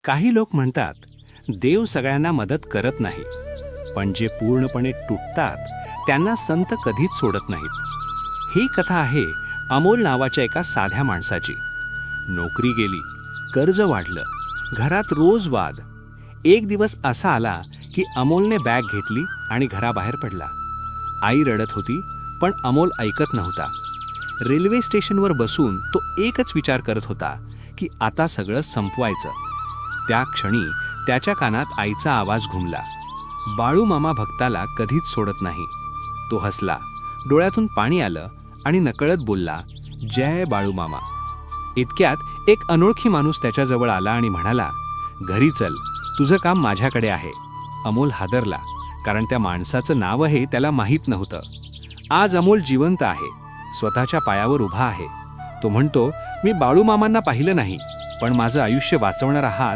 काही लोक म्हणतात, देव सगळ्यांना मदत करत नाही, पण जे पूर्णपणे तुटतात त्यांना संत कधीच सोडत नाहीत. ही कथा आहे अमोल नावाच्या एका साध्या माणसाची. नोकरी गेली, कर्ज वाढलं, घरात रोज वाद. एक दिवस असा आला की अमोलने बॅग घेतली आणि घराबाहेर पडला. आई रडत होती, पण अमोल ऐकत नव्हता. रेल्वे स्टेशनवर बसून तो एकच विचार करत होता की आता सगळं संपवायचं. त्या क्षणी त्याच्या कानात आईचा आवाज घुमला, बाळू मामा भक्ताला कधीच सोडत नाही. तो हसला, डोळ्यातून पाणी आलं आणि नकळत बोलला, जय बाळू मामा. इतक्यात एक अनोळखी माणूस त्याच्याजवळ आला आणि म्हणाला, घरी चल, तुझं काम माझ्याकडे आहे. अमोल हादरला, कारण त्या माणसाचं नावही त्याला माहीत नव्हतं. आज अमोल जिवंत आहे, स्वतःच्या पायावर उभा आहे. तो म्हणतो, मी बाळू मामांना पाहिलं नाही, पण माझं आयुष्य वाचवणारा हात